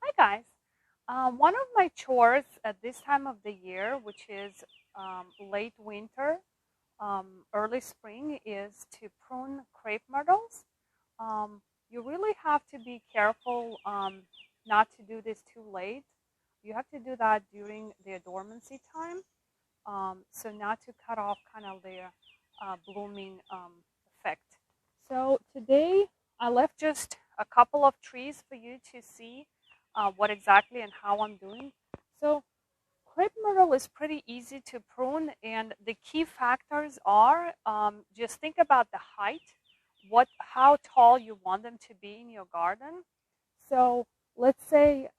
Hi guys. One of my chores at this time of the year, which is late winter, early spring, is to prune crepe myrtles. You really have to be careful not to do this too late. You have to do that during their dormancy time, so not to cut off kind of their blooming effect. So today I left just a couple of trees for you to see what exactly and how I'm doing. So crepe myrtle is pretty easy to prune, and the key factors are just think about the height, how tall you want them to be in your garden. So let's say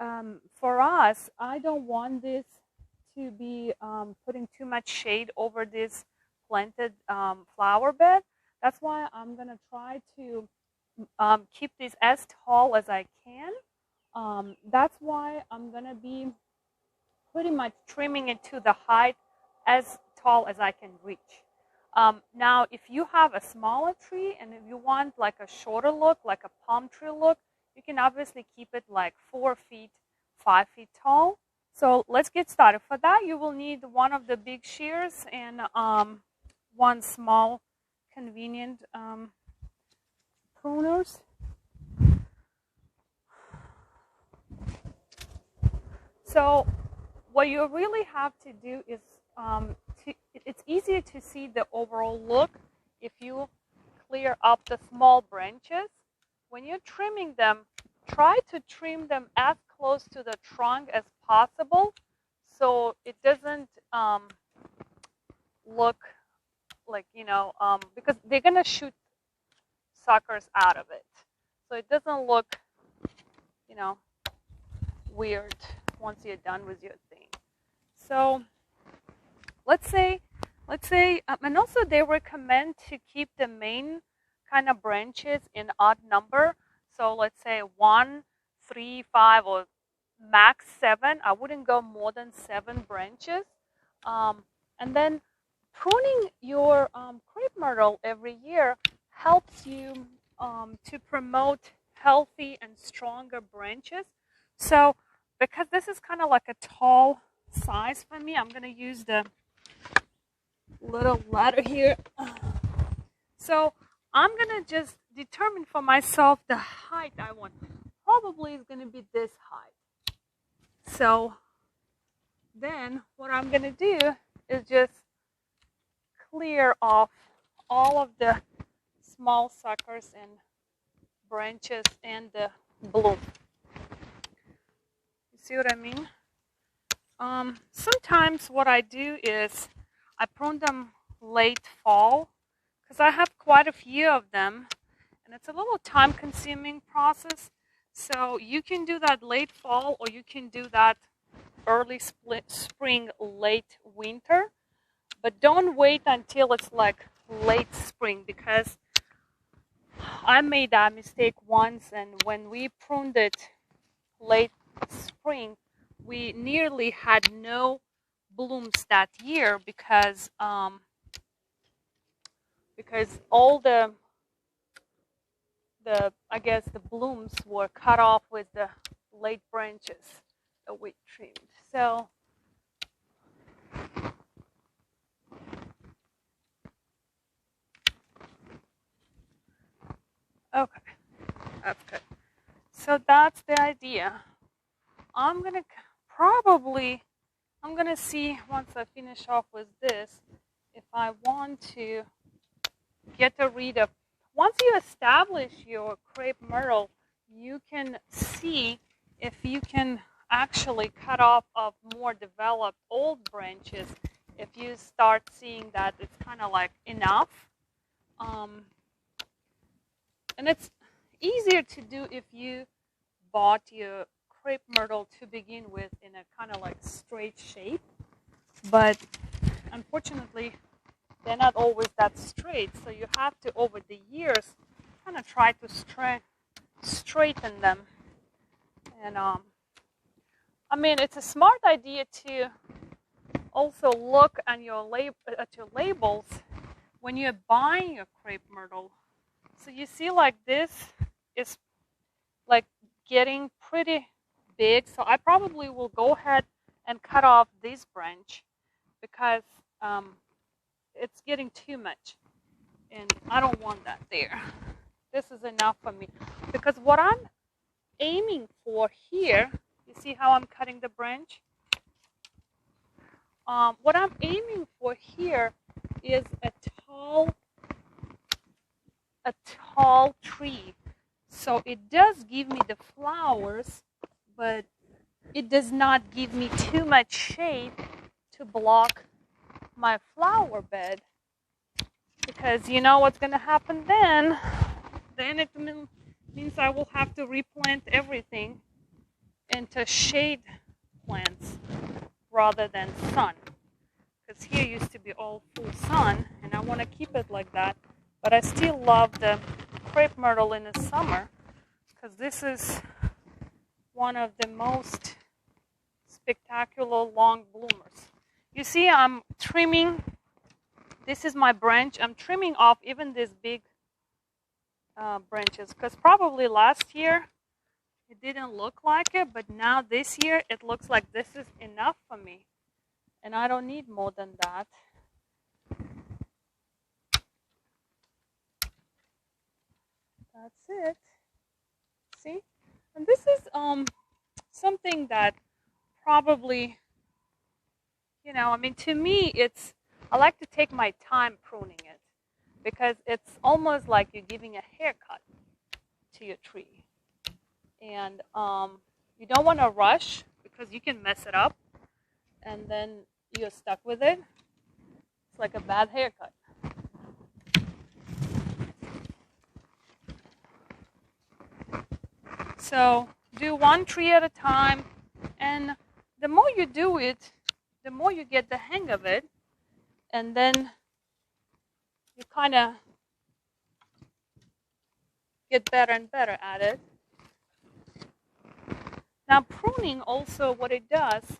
for us, I don't want this to be putting too much shade over this planted flower bed. That's why I'm gonna try to keep this as tall as I can. That's why I'm gonna be pretty much trimming it to the height as tall as I can reach. Now, if you have a smaller tree and if you want like a shorter look, like a palm tree look, you can obviously keep it like 4 feet, 5 feet tall. So let's get started. For that, you will need one of the big shears and one small convenient pruners. So what you really have to do is, it's easier to see the overall look if you clear up the small branches. When you're trimming them, try to trim them as close to the trunk as possible so it doesn't look like, because they're going to shoot suckers out of it. So it doesn't look, weird once you're done with your thing. So let's say, and also they recommend to keep the main kind of branches in odd number. So let's say 1, 3, 5, or max 7. I wouldn't go more than 7 branches. And then pruning your crepe myrtle every year helps you to promote healthy and stronger branches. So because this is kind of like a tall size for me, I'm going to use the little ladder here. So I'm going to just determine for myself the height I want. Probably is going to be this height. So then what I'm going to do is just clear off all of the small suckers and branches and the bloom. You see what I mean? Sometimes what I do is I prune them late fall because I have quite a few of them and it's a little time consuming process. So you can do that late fall or you can do that early spring, late winter. But don't wait until it's like late spring because I made that mistake once, and when we pruned it late spring, we nearly had no blooms that year because all the I guess the blooms were cut off with the late branches that we trimmed. So okay, that's good. So that's the idea. I'm gonna see once I finish off with this if I want to get a read of. Once you establish your crepe myrtle, you can see if you can actually cut off of more developed old branches. If you start seeing that it's kind of like enough, and it's easier to do if you bought your crepe myrtle to begin with in a kind of like straight shape, but unfortunately they're not always that straight, so you have to over the years kind of try to straighten them. And I mean, it's a smart idea to also look at your labels when you're buying your crepe myrtle. So you see like this is like getting pretty big, so I probably will go ahead and cut off this branch because it's getting too much, and I don't want that there. This is enough for me, because what I'm aiming for here, you see how I'm cutting the branch? What I'm aiming for here is a tall tree. So it does give me the flowers, but it does not give me too much shade to block my flower bed. Because you know what's going to happen then? Then it means I will have to replant everything into shade plants rather than sun. Because here used to be all full sun, and I want to keep it like that. But I still love the crepe myrtle in the summer, because this is one of the most spectacular long bloomers. You see, I'm trimming. This is my branch. I'm trimming off even these big branches, because probably last year it didn't look like it, but now this year it looks like this is enough for me, and I don't need more than that. That's it. See? And this is something that probably, you know, I mean, to me, I like to take my time pruning it, because it's almost like you're giving a haircut to your tree. And you don't want to rush, because you can mess it up, and then you're stuck with it. It's like a bad haircut. So do one tree at a time, and the more you do it, the more you get the hang of it, and then you kind of get better and better at it. Now pruning also, what it does,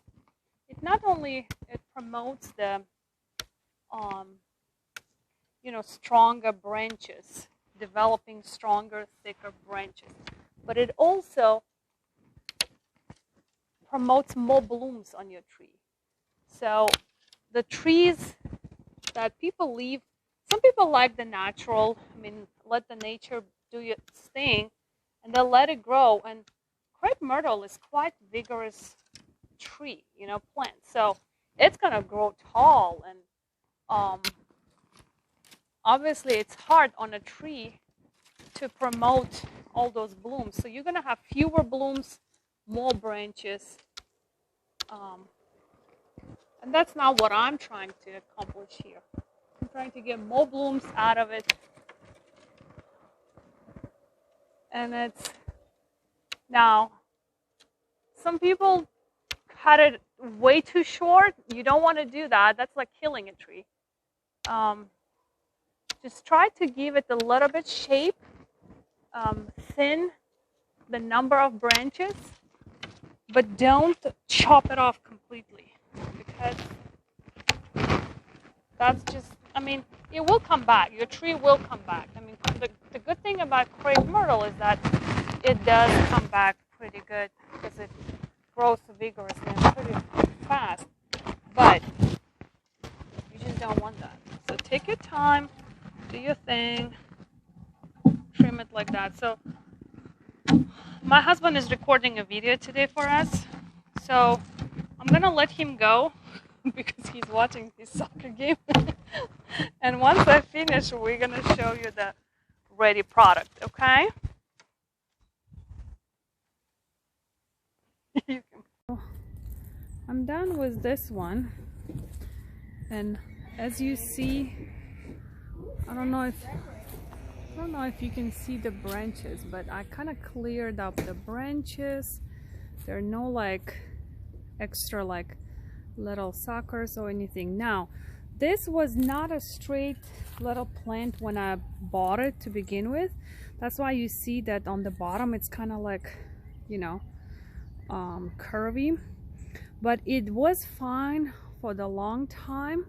it not only it promotes the stronger branches, developing stronger, thicker branches, but it also promotes more blooms on your tree. So the trees that people leave, some people like the natural, I mean, let the nature do its thing, and they'll let it grow. And crepe myrtle is quite vigorous tree, plant. So it's gonna grow tall, and obviously it's hard on a tree to promote all those blooms. So you're gonna have fewer blooms, more branches, and that's not what I'm trying to accomplish here. I'm trying to get more blooms out of it. And it's now, some people cut it way too short. You don't want to do that. That's like killing a tree. Just try to give it a little bit shape, thin the number of branches, but don't chop it off completely, because that's just, I mean, it will come back. Your tree will come back. I mean, the good thing about crepe myrtle is that it does come back pretty good, because it grows vigorously and pretty fast. But you just don't want that. So take your time, do your thing, trim it like that. So my husband is recording a video today for us, so I'm gonna let him go because he's watching his soccer game. And once I finish, we're gonna show you the ready product, okay? I'm done with this one, and as you see, I don't know if you can see the branches, but I kind of cleared up the branches. There are no like extra like little suckers or anything. Now this was not a straight little plant when I bought it to begin with. That's why you see that on the bottom it's kind of like, curvy, but it was fine for the long time.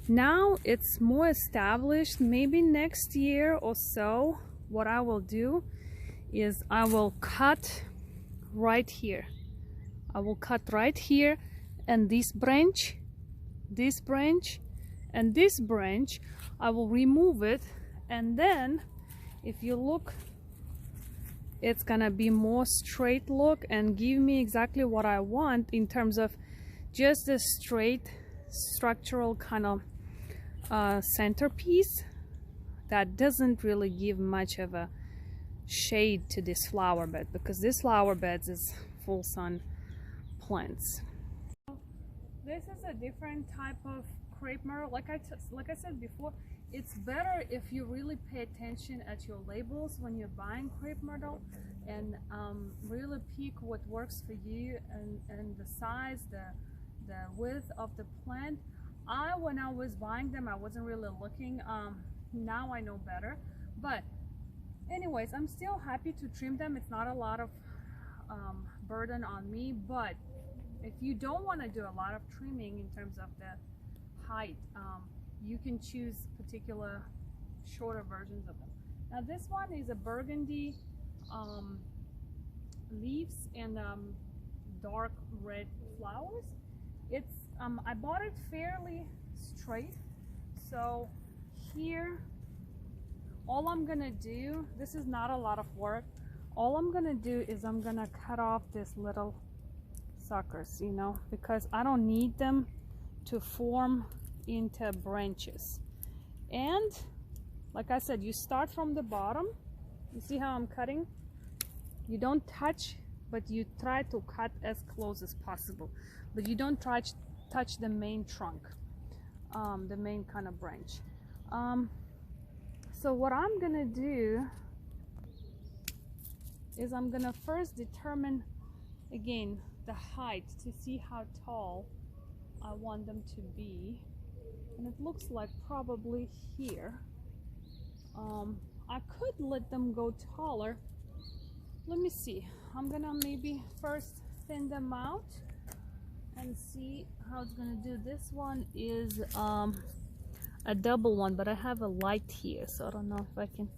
Now it's more established. Maybe next year or so, what I will do is I will cut right here. I will cut right here, and this branch, and this branch, I will remove it, and then if you look, it's gonna be more straight look and give me exactly what I want in terms of just a straight structural kind of centerpiece that doesn't really give much of a shade to this flower bed, because this flower bed is full sun plants. This is a different type of crepe myrtle. Like I said before, it's better if you really pay attention at your labels when you're buying crepe myrtle, and really pick what works for you, and the size, the width of the plant. When I was buying them, I wasn't really looking. Now I know better, but anyways, I'm still happy to trim them. It's not a lot of burden on me, but if you don't want to do a lot of trimming in terms of the height, you can choose particular shorter versions of them. Now this one is a burgundy leaves and dark red flowers. It's I bought it fairly straight, so here all I'm gonna do, this is not a lot of work, all I'm gonna do is I'm gonna cut off this little suckers, you know, because I don't need them to form into branches. And like I said, you start from the bottom. You see how I'm cutting? You don't touch, but you try to cut as close as possible, but you don't touch the main trunk, the main kind of branch. So what I'm gonna do is I'm gonna first determine again the height to see how tall I want them to be, and it looks like probably here. I could let them go taller. Let me see. I'm gonna maybe first thin them out and see how it's gonna do. This one is a double one, but I have a light here, so I don't know if I can,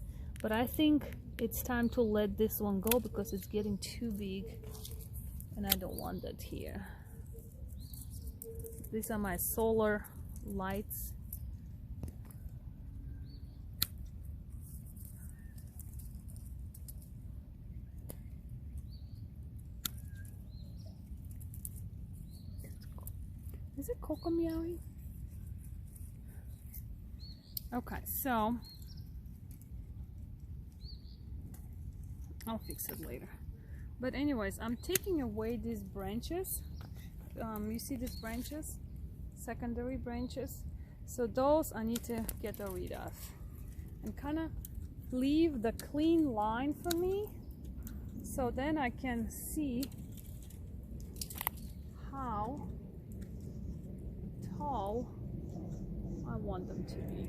but I think it's time to let this one go because it's getting too big and I don't want that here. These are my solar lights. Is it Coco meowing? Okay, so I'll fix it later. But anyways, I'm taking away these branches. You see these branches? Secondary branches. So those I need to get rid of. And kind of leave the clean line for me. So then I can see how tall I want them to be.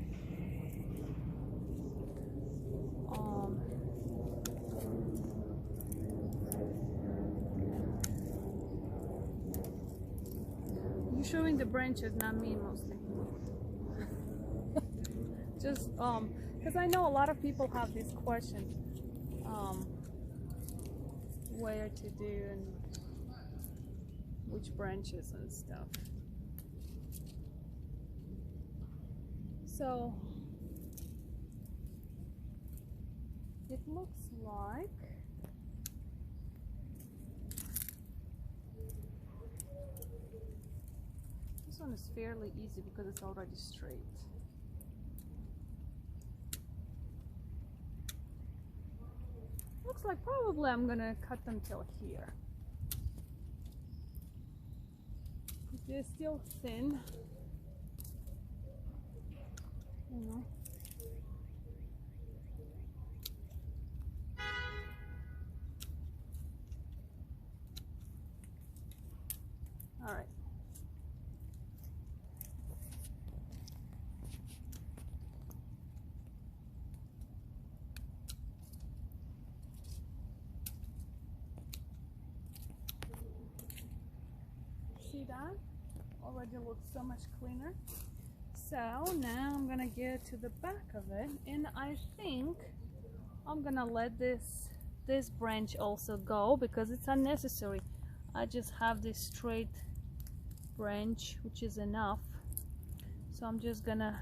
You're showing the branches, not me mostly. Just because I know a lot of people have this question, where to do and which branches and stuff. So it looks like this one is fairly easy because it's already straight. Looks like probably I'm gonna cut them till here. They're still thin, you know. All right. See that? Already looks so much cleaner. So now I'm gonna get to the back of it, and I think I'm gonna let this branch also go because it's unnecessary. I just have this straight branch, which is enough. So I'm just gonna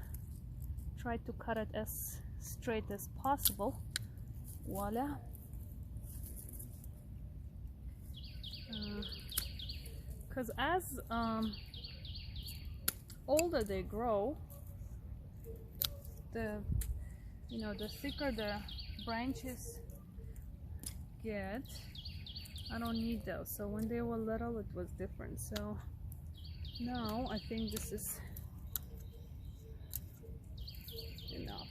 try to cut it as straight as possible. Voila. Because as older they grow, the thicker the branches get. I don't need those. So when they were little, it was different. So now I think this is enough.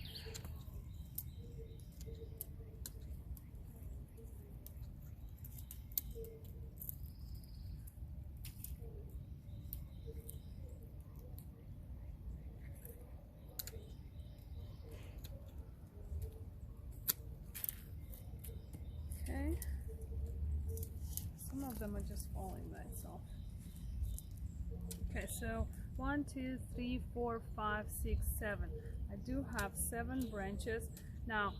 Okay. Some of them are just falling by itself. Okay, so 1, 2, 3, 4, 5, 6, 7. I do have 7 branches. Now,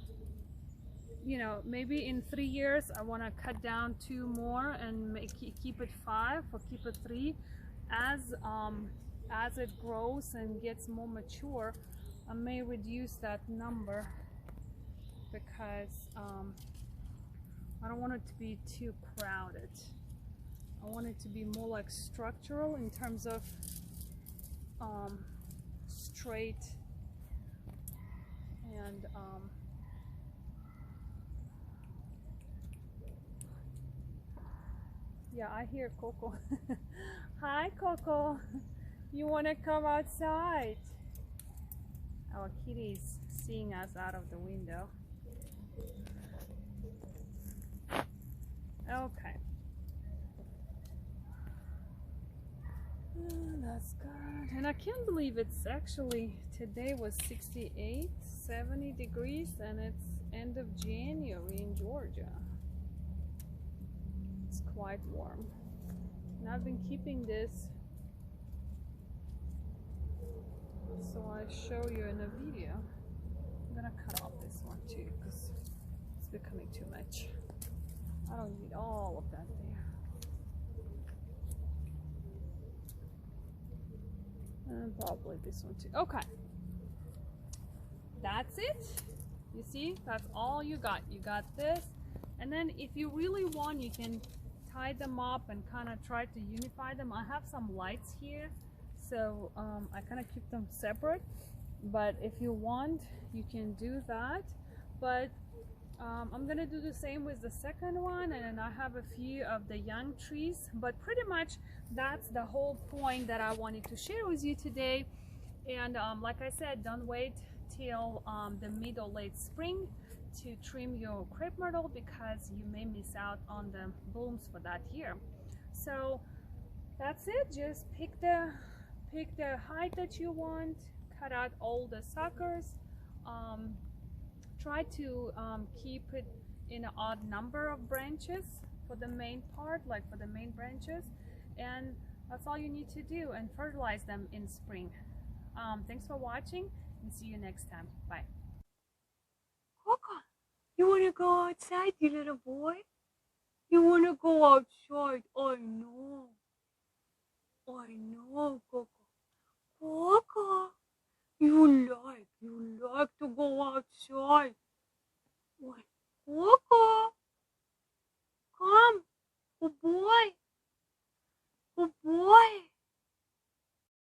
maybe in 3 years I want to cut down 2 more and keep it 5 or keep it 3. As it grows and gets more mature, I may reduce that number because I don't want it to be too crowded. I want it to be more like structural in terms of straight and yeah, I hear Coco. Hi Coco, you want to come outside? Our kitty's seeing us out of the window. Okay. That's good. And I can't believe it's actually, today was 68, 70 degrees and it's end of January in Georgia. It's quite warm. And I've been keeping this so I show you in a video. I'm gonna cut off this one too because it's becoming too much. I don't need all of that there. And probably this one too. Okay. That's it. You see, that's all you got. You got this. And then if you really want, you can tie them up and kind of try to unify them. I have some lights here, so I kind of keep them separate. But if you want, you can do that. But I'm gonna do the same with the second one, and then I have a few of the young trees, but pretty much that's the whole point that I wanted to share with you today. And like I said, don't wait till the mid or late spring to trim your crepe myrtle because you may miss out on the blooms for that year. So that's it. Just pick the height that you want, cut out all the suckers. Try to keep it in an odd number of branches for the main part, like for the main branches, and that's all you need to do, and fertilize them in spring. Thanks for watching and see you next time. Bye. Coco, you want to go outside, you little boy? You want to go outside? I know, Coco. Coco. You like to go outside. What? Coco, come, good boy.